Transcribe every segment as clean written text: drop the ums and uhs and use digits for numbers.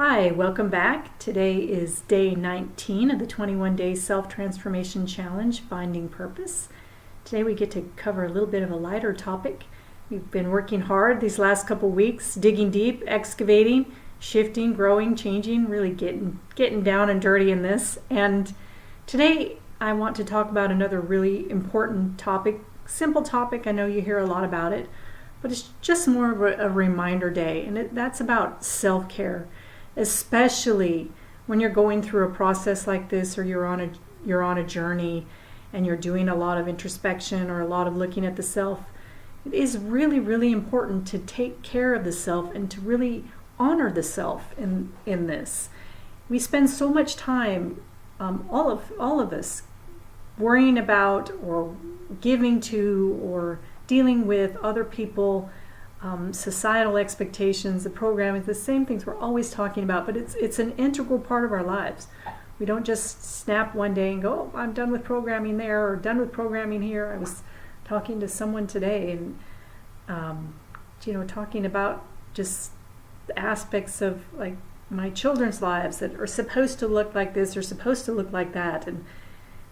Hi, welcome back. Today is day 19 of the 21-day self-transformation challenge, Finding Purpose. Today we get to cover a little bit of a lighter topic. We've been working hard these last couple weeks, digging deep, excavating, shifting, growing, changing, really getting down and dirty in this. And today I want to talk about another really important topic, simple topic. I know you hear a lot about it, but it's just more of a reminder day, and that's about self-care. Especially when you're going through a process like this, or you're on a journey and you're doing a lot of introspection or a lot of looking at the self. It is really, really important to take care of the self and to really honor the self in this. We spend so much time, all of us, worrying about or giving to or dealing with other people, societal expectations, the programming, the same things we're always talking about, but it's an integral part of our lives. We don't just snap one day and go, oh, I'm done with programming there or done with programming here. I was talking to someone today and, talking about just the aspects of like my children's lives that are supposed to look like this or supposed to look like that. And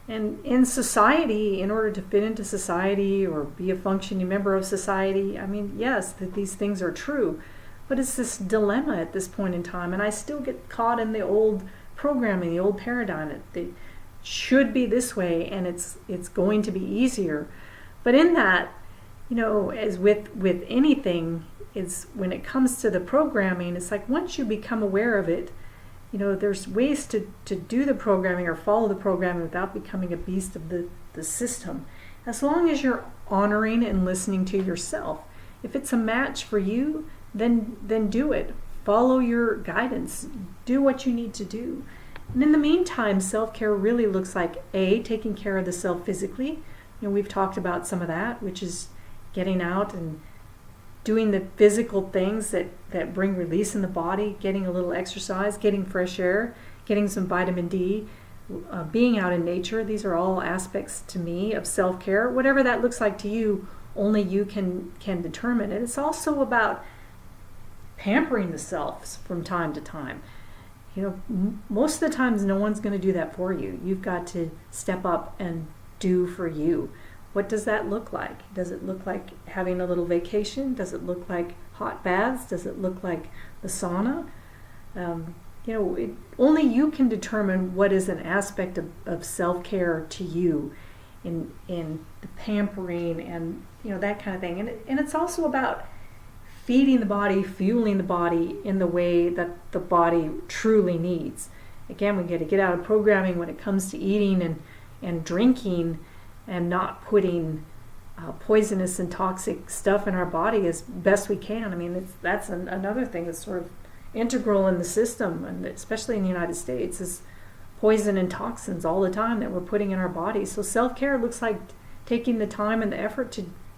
in society, in order to fit into society or be a functioning member of society, I mean, yes, that these things are true, but it's this dilemma at this point in time. And I still get caught in the old programming, the old paradigm. It should be this way, and it's going to be easier. But in that, as with anything, is when it comes to the programming, it's like once you become aware of it, there's ways to do the programming or follow the programming without becoming a beast of the system. As long as you're honoring and listening to yourself. If it's a match for you, then do it. Follow your guidance. Do what you need to do. And in the meantime, self-care really looks like taking care of the self physically. We've talked about some of that, which is getting out and doing the physical things that bring release in the body, getting a little exercise, getting fresh air, getting some vitamin D, being out in nature. These are all aspects to me of self-care. Whatever that looks like to you, only you can determine. And it's also about pampering the self from time to time. Most of the times no one's going to do that for you. You've got to step up and do for you. What does that look like? Does it look like having a little vacation? Does it look like hot baths? Does it look like the sauna? Only you can determine what is an aspect of self-care to you in the pampering and that kind of thing. And it's also about feeding the body, fueling the body in the way that the body truly needs. Again, we got to get out of programming when it comes to eating and drinking, and not putting poisonous and toxic stuff in our body as best we can. I mean, that's another thing that's sort of integral in the system, and especially in the United States, is poison and toxins all the time that we're putting in our bodies. So self-care looks like taking the time and the effort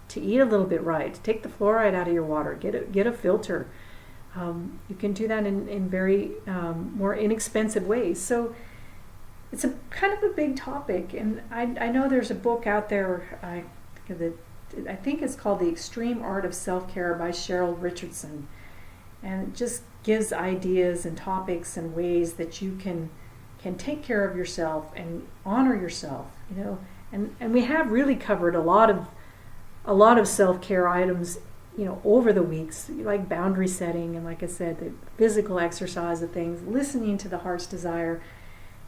to eat a little bit right, to take the fluoride out of your water, get a filter. You can do that in very more inexpensive ways. So it's a kind of a big topic, and I know there's a book out there, I think it's called The Extreme Art of Self-Care by Cheryl Richardson, and it just gives ideas and topics and ways that you can take care of yourself and honor yourself, and we have really covered a lot of self-care items, over the weeks, like boundary setting, and like I said, the physical exercise of things, listening to the heart's desire.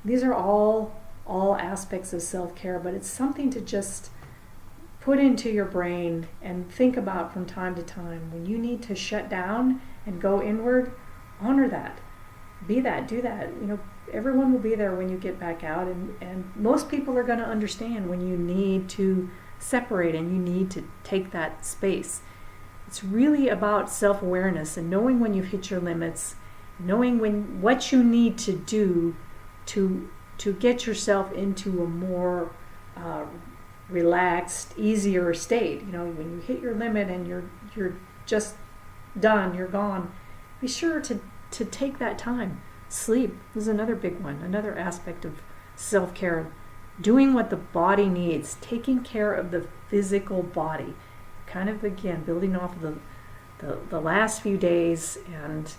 These are all aspects of self-care, but it's something to just put into your brain and think about from time to time. When you need to shut down and go inward, honor that. Be that, do that. Everyone will be there when you get back out, and most people are going to understand when you need to separate and you need to take that space. It's really about self-awareness and knowing when you've hit your limits, knowing what you need to do to get yourself into a more relaxed, easier state. When you hit your limit and you're just done, you're gone, be sure to take that time. Sleep is another big one, another aspect of self-care. Doing what the body needs, taking care of the physical body. Kind of, again, building off of the last few days and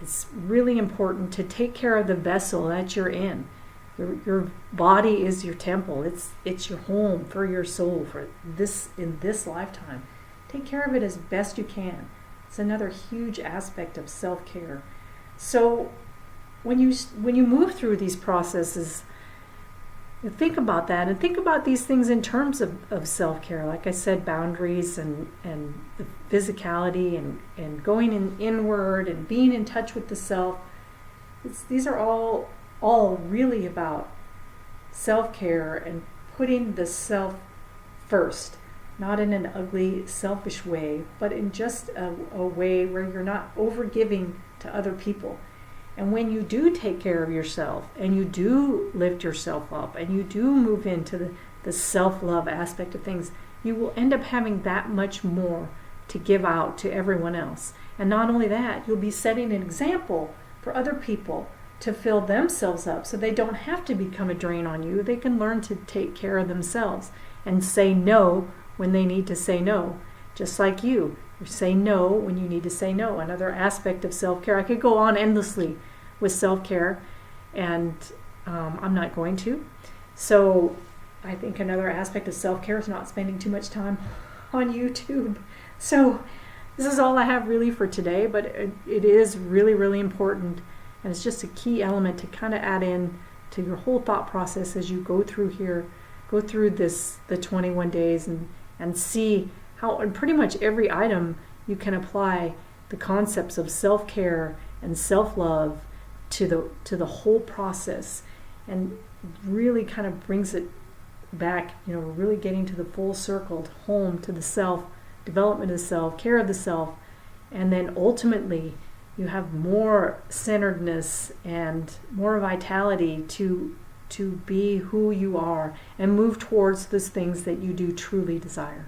it's really important to take care of the vessel that you're in. Your body is your temple. It's your home for your soul for this in this lifetime. Take care of it as best you can. It's another huge aspect of self-care. So when you move through these processes, think about that and think about these things in terms of self-care. Like I said, boundaries and the physicality and going inward and being in touch with the self. These are all really about self-care and putting the self first, not in an ugly, selfish way, but in just a way where you're not overgiving to other people. And when you do take care of yourself and you do lift yourself up and you do move into the self-love aspect of things, you will end up having that much more to give out to everyone else. And not only that, you'll be setting an example for other people to fill themselves up so they don't have to become a drain on you. They can learn to take care of themselves and say no when they need to say no. Just like you say no when you need to say no. Another aspect of self-care. I could go on endlessly with self-care, and I'm not going to. So I think another aspect of self-care is not spending too much time on YouTube. So this is all I have really for today, but it is really, really important, and it's just a key element to kind of add in to your whole thought process as you go through the 21 days and see how in pretty much every item you can apply the concepts of self-care and self-love to the whole process, and really kind of brings it back, really getting to the full circle, home to the self, development of the self, care of the self, and then ultimately you have more centeredness and more vitality to be who you are and move towards those things that you do truly desire.